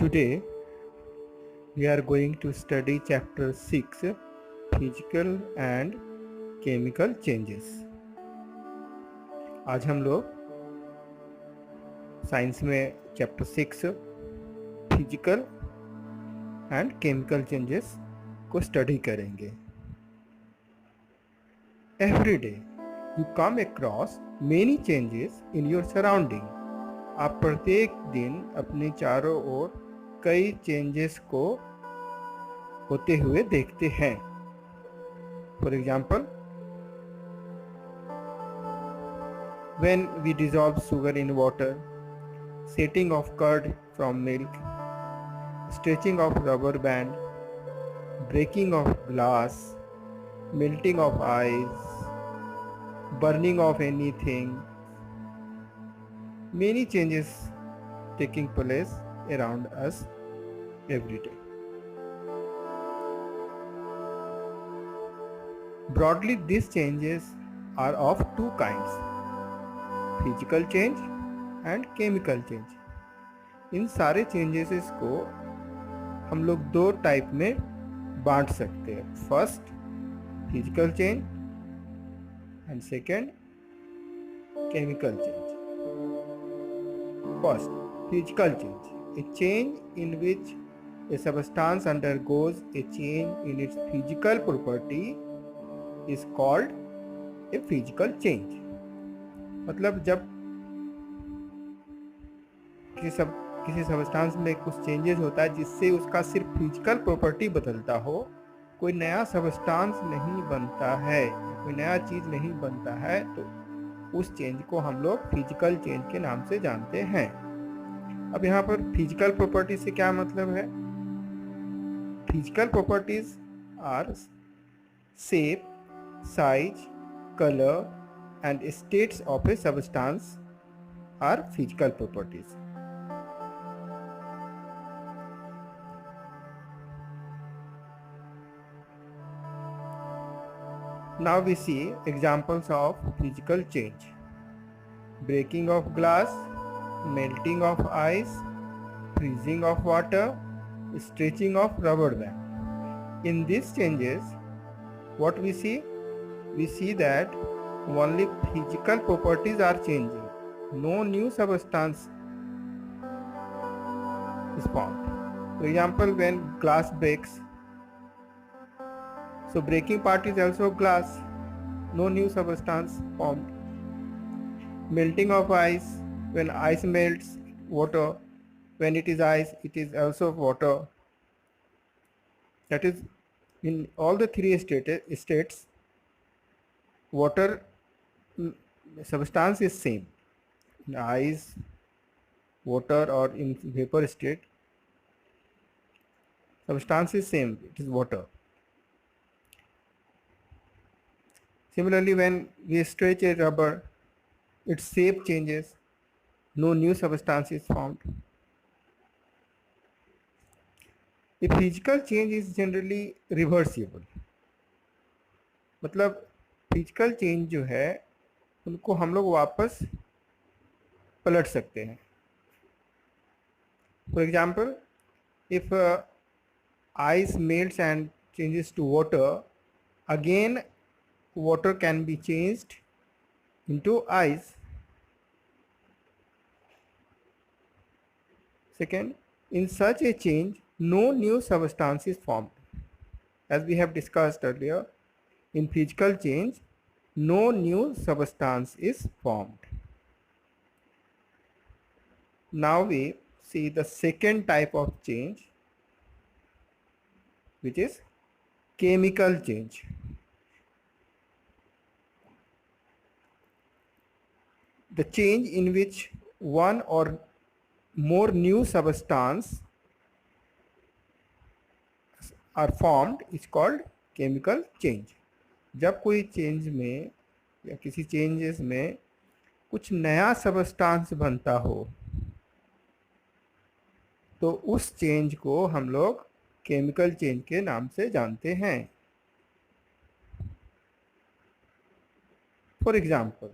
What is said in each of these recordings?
Today we are going to study chapter 6, Physical and Chemical Changes. आज हम लोग science में chapter 6 physical and chemical changes को study करेंगे. Every day you come across many changes in your surrounding. आप प्रत्येक दिन अपने चारों ओर कई चेंजेस को होते हुए देखते हैं. For example, when we dissolve sugar in water, setting of curd from milk, stretching of rubber band, breaking of glass, melting of ice, burning of anything, many changes taking place around us every day. Broadly, these changes are of two kinds: physical change and chemical change. इन सारे changes को हम लोग दो type में बांट सकते हैं. First, physical change and second, chemical change. First, physical change. A change in which a substance undergoes a change in its physical property is called a physical change. मतलब जब किसी सब्सटेंस में कुछ चेंजेस होता है जिससे उसका सिर्फ फिजिकल प्रॉपर्टी बदलता हो, कोई नया सब्सटेंस नहीं बनता है, कोई नया चीज़ नहीं बनता है, तो उस चेंज को हम लोग फिजिकल चेंज के नाम से जानते हैं. अब यहाँ पर फिजिकल प्रॉपर्टी से क्या मतलब है? Physical properties are shape, size, colour and states of a substance are physical properties. Now we see examples of physical change: breaking of glass, melting of ice, freezing of water, stretching of rubber band. In these changes, what we see? We see that only physical properties are changing. No new substance is formed. For example, when glass breaks, so breaking part is also glass. No new substance formed. Melting of ice, when ice melts, water. When it is ice, it is also water. That is, in all the three states, water substance is same. In ice, water, or in vapor state, substance is same, it is water. Similarly, when we stretch a rubber, its shape changes, no new substance is formed. A physical change is generally reversible. मतलब physical change जो है उनको हम लोग वापस पलट सकते हैं. For example, if ice melts and changes to water, again water can be changed into ice. Second, in such a change, no new substance is formed. As we have discussed earlier, in physical change, no new substance is formed. Now we see the second type of change, which is chemical change. The change in which one or more new substance are formed is called chemical change. जब कोई change में या किसी changes में कुछ नया substance बनता हो, तो उस चेंज को हम लोग केमिकल चेंज के नाम से जानते हैं. For example,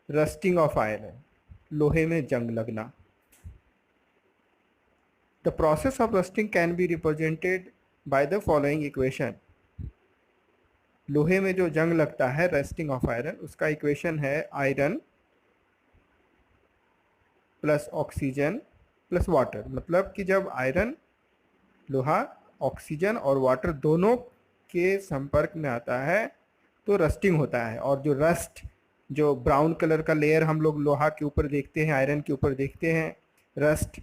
rusting of iron, लोहे में जंग लगना. The process of rusting can be represented by the following equation. लोहे में जो जंग लगता है रस्टिंग ऑफ आयरन, उसका इक्वेशन है iron plus oxygen plus water. मतलब कि जब आयरन, लोहा, ऑक्सीजन और वाटर दोनों के संपर्क में आता है तो रस्टिंग होता है। और जो रस्ट, जो ब्राउन कलर का लेयर हम लोग लोहा के ऊपर देखते हैं, आयरन के ऊपर देखते हैं रस्ट,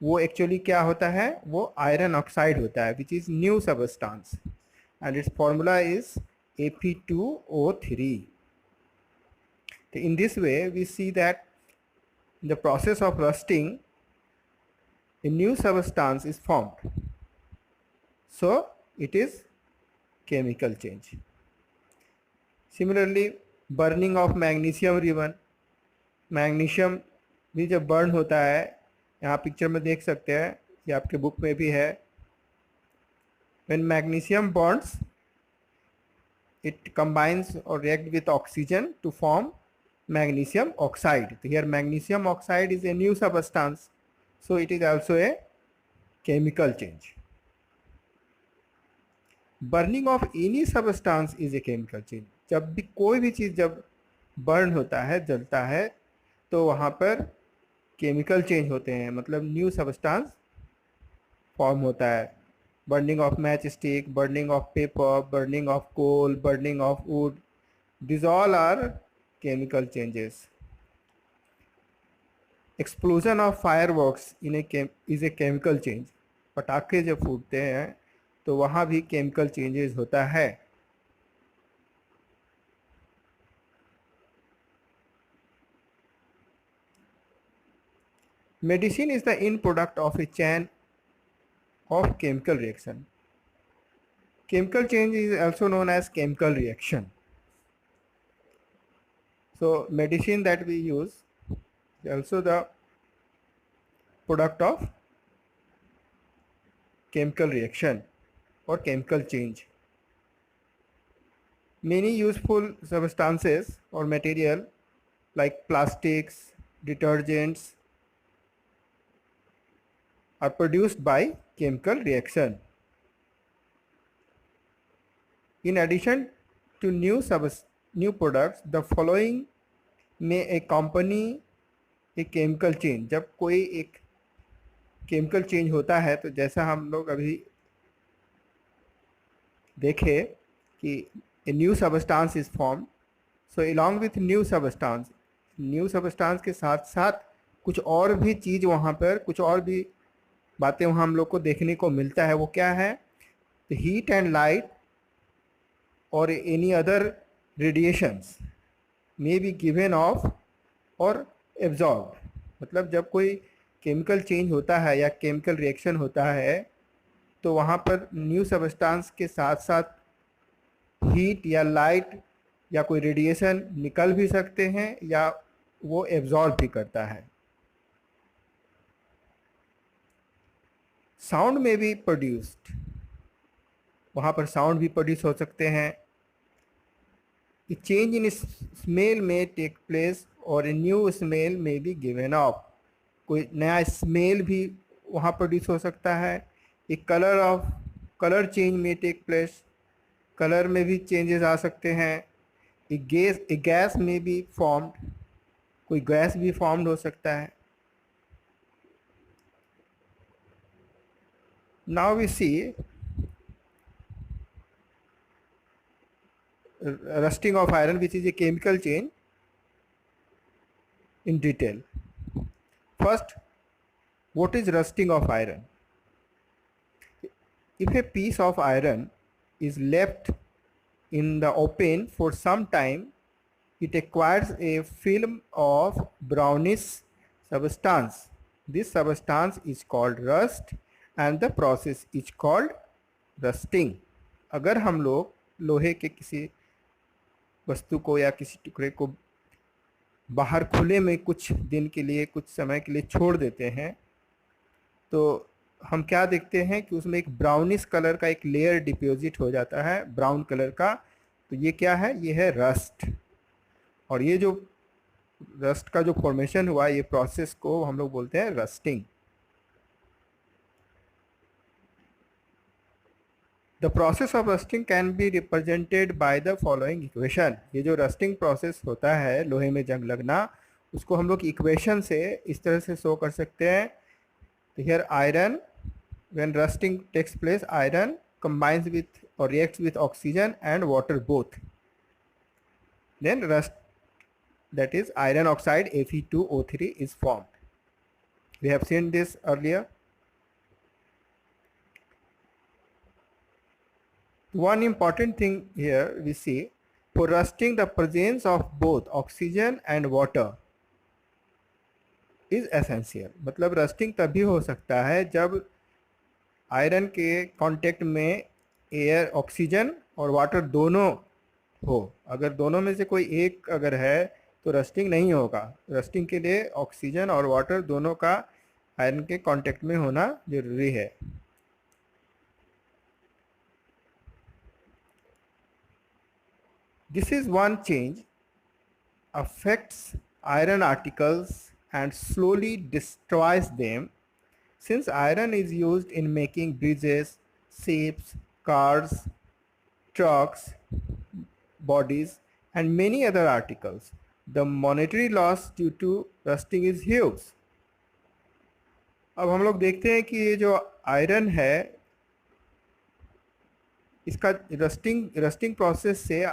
वो एक्चुअली क्या होता है, वो आयरन ऑक्साइड होता है, which is new substance and it's formula is Fe2O3. In this way we see that in the process of rusting a new substance is formed, so it is chemical change. Similarly, burning of magnesium ribbon, magnesium भी जब burn होता है, यहाँ picture में देख सकते हैं, ये आपके बुक में भी है, when magnesium burns it combines or react with oxygen to form magnesium oxide. So here magnesium oxide is a new substance, so it is also a chemical change. Burning of any substance is a chemical change. जब भी कोई भी चीज़ जब burn होता है, जलता है, तो वहाँ पर केमिकल चेंज होते हैं, मतलब न्यू सबस्टांस फॉर्म होता है। burning of matchstick, burning of paper, burning of coal, burning of wood, these all are chemical changes. Explosion of fireworks is a chemical change. पटाखे जब फूटते हैं तो वहाँ भी chemical changes होता है। Medicine is the end product of a chain of chemical reaction. Chemical change is also known as chemical reaction. So medicine that we use is also the product of chemical reaction or chemical change. Many useful substances or material like plastics, detergents are produced by chemical reaction. In addition to new products, the following may accompany a chemical change. जब कोई एक chemical change होता है तो जैसा हम लोग अभी देखे कि a new substance is formed, so along with new substance के साथ साथ कुछ और भी चीज़ वहाँ पर, कुछ और भी बातें वहाँ हम लोग को देखने को मिलता है। वो क्या है? The heat and light or any other radiations may be given off or absorbed. मतलब जब कोई केमिकल चेंज होता है या केमिकल रिएक्शन होता है तो वहाँ पर न्यू सबस्टांस के साथ साथ हीट या लाइट या कोई रेडिएशन निकल भी सकते हैं या वो एब्जॉर्ब भी करता है। साउंड में भी प्रोड्यूस्ड, वहाँ पर साउंड भी प्रोड्यूस हो सकते हैं। ए चेंज इन स्मेल में टेक प्लेस और ए न्यू स्मेल में बी गिवन ऑफ, कोई नया स्मेल भी वहाँ प्रोड्यूस हो सकता है। ए कलर चेंज में टेक प्लेस, कलर में भी चेंजेस आ सकते हैं। ए गैस में भी फॉर्म्ड, कोई गैस भी फॉर्म्ड हो सकता है। Now we see rusting of iron, which is a chemical change, in detail. First, what is rusting of iron? If a piece of iron is left in the open for some time, it acquires a film of brownish substance. This substance is called rust and the process is called rusting. अगर हम लोग लोहे के किसी वस्तु को या किसी टुकड़े को बाहर खुले में कुछ दिन के लिए, कुछ समय के लिए छोड़ देते हैं तो हम क्या देखते हैं कि उसमें एक ब्राउनिश कलर का एक लेयर डिपॉजिट हो जाता है, ब्राउन कलर का। तो ये क्या है? ये है रस्ट। और ये जो रस्ट का जो फॉर्मेशन हुआ, ये प्रोसेस को हम लोग बोलते हैं rusting. The process of rusting can be represented by the following equation. ये जो रस्टिंग प्रोसेस होता है लोहे में जंग लगना, उसको हम लोग इक्वेशन से इस तरह से शो कर सकते हैं। तो here iron, when rusting takes place, iron combines with or reacts with oxygen and water both, then rust, that is iron oxide Fe2O3 is formed. We have seen this earlier. One important thing here we see, for rusting the presence of both oxygen and water is essential. मतलब rusting तभी हो सकता है जब iron के contact में air, oxygen और water दोनों हो। अगर दोनों में से कोई एक अगर है तो रस्टिंग नहीं होगा। रस्टिंग के लिए ऑक्सीजन और वाटर दोनों का आयरन के कांटेक्ट में होना जरूरी है। This is one change affects iron articles and slowly destroys them. Since iron is used in making bridges, ships, cars, trucks, bodies, and many other articles, the monetary loss due to rusting is huge. अब हम लोग देखते हैं कि ये जो iron है, इसका रस्टिंग प्रोसेस से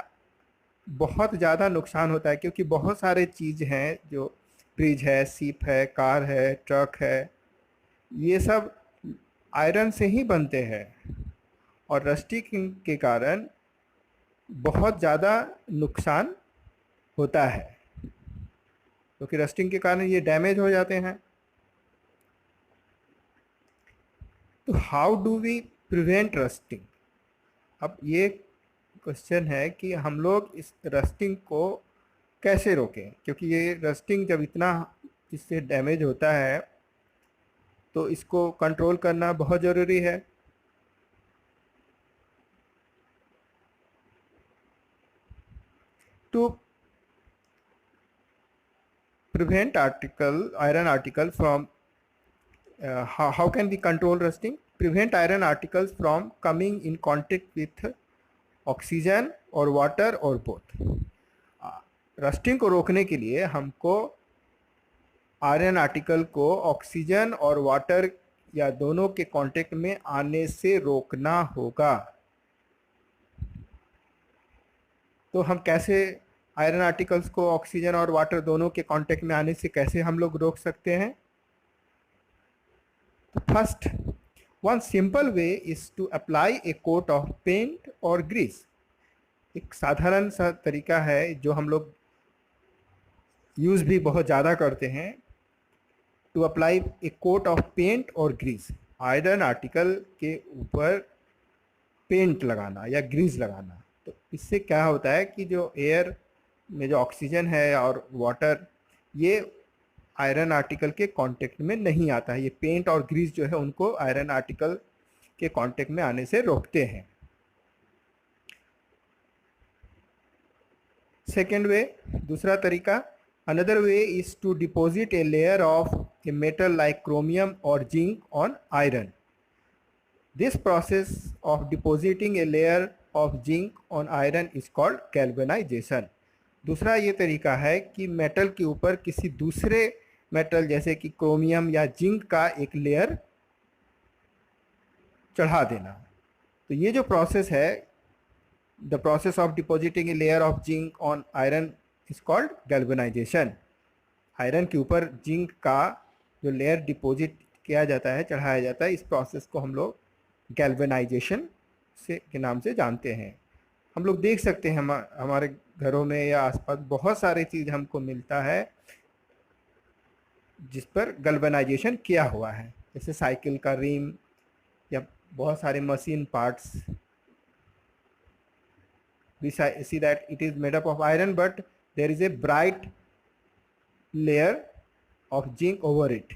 बहुत ज़्यादा नुकसान होता है, क्योंकि बहुत सारे चीज़ हैं, जो ब्रिज है, शिप है, कार है, ट्रक है, ये सब आयरन से ही बनते हैं। और रस्टिंग के कारण बहुत ज़्यादा नुकसान होता है, क्योंकि रस्टिंग के कारण ये डैमेज हो जाते हैं। तो how do we prevent rusting? अब ये क्वेश्चन है कि हम लोग इस रस्टिंग को कैसे रोकें, क्योंकि ये रस्टिंग जब इतना इससे डैमेज होता है तो इसको कंट्रोल करना बहुत ज़रूरी है। To prevent iron article from how can we control rusting? Prevent iron articles from coming in contact with oxygen or water or both. Rusting को रोकने के लिए हमको आयरन आर्टिकल को ऑक्सीजन और वाटर या दोनों के कांटेक्ट में आने से रोकना होगा। तो हम कैसे आयरन आर्टिकल्स को ऑक्सीजन और वाटर दोनों के कांटेक्ट में आने से कैसे हम लोग रोक सकते हैं? तो first, one simple way is to apply a coat of paint और ग्रीस। एक साधारण सा तरीका है जो हम लोग यूज़ भी बहुत ज़्यादा करते हैं, to apply a coat of paint और ग्रीस। आयरन आर्टिकल के ऊपर पेंट लगाना या ग्रीस लगाना। तो इससे क्या होता है कि जो एयर में जो ऑक्सीजन है और वाटर, ये आयरन आर्टिकल के कांटेक्ट में नहीं आता है। ये पेंट और ग्रीस जो है उनको आयरन आर्टिकल के कांटेक्ट में आने से रोकते हैं। सेकेंड वे, दूसरा तरीका, another way is to deposit a layer of a metal like chromium or zinc on iron. This process of depositing a layer of zinc on iron is called galvanization. दूसरा ये तरीका है कि metal के ऊपर किसी दूसरे मेटल जैसे कि क्रोमियम या जिंक का एक लेयर चढ़ा देना। तो ये जो प्रोसेस है, the process of depositing a layer of zinc on iron is called galvanisation. Iron के ऊपर जिंक का जो लेयर डिपॉजिट किया जाता है, चढ़ाया जाता है, इस प्रोसेस को हम लोग गैल्वेनाइजेशन से के नाम से जानते हैं। हम लोग देख सकते हैं हमारे घरों में या आसपास बहुत सारी चीज़ हमको मिलता है जिस पर गैल्वेनाइजेशन किया हुआ है, जैसे साइकिल का रिम या बहुत सारे machine parts. We see that it is made up of iron, but there is a bright layer of zinc over it.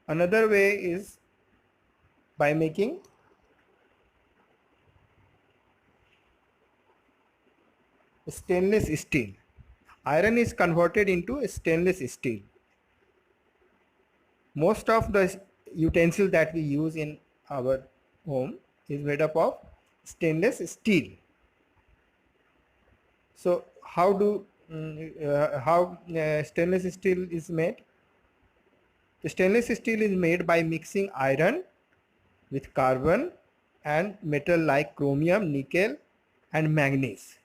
Another way is by making stainless steel. Iron is converted into stainless steel. Most of the utensil that we use in our home is made up of stainless steel. So how stainless steel is made? The stainless steel is made by mixing iron with carbon and metal like chromium, nickel and manganese.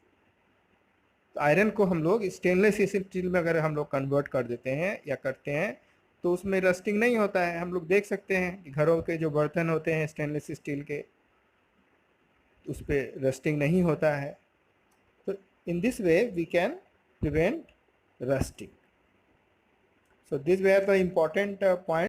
Iron को हम लोग stainless steel में अगर हम लोग convert कर देते हैं या करते हैं तो उसमें रस्टिंग नहीं होता है। हम लोग देख सकते हैं कि घरों के जो बर्तन होते हैं स्टेनलेस स्टील के, उस पर रस्टिंग नहीं होता है। तो in this way we can prevent rusting. So these were the important points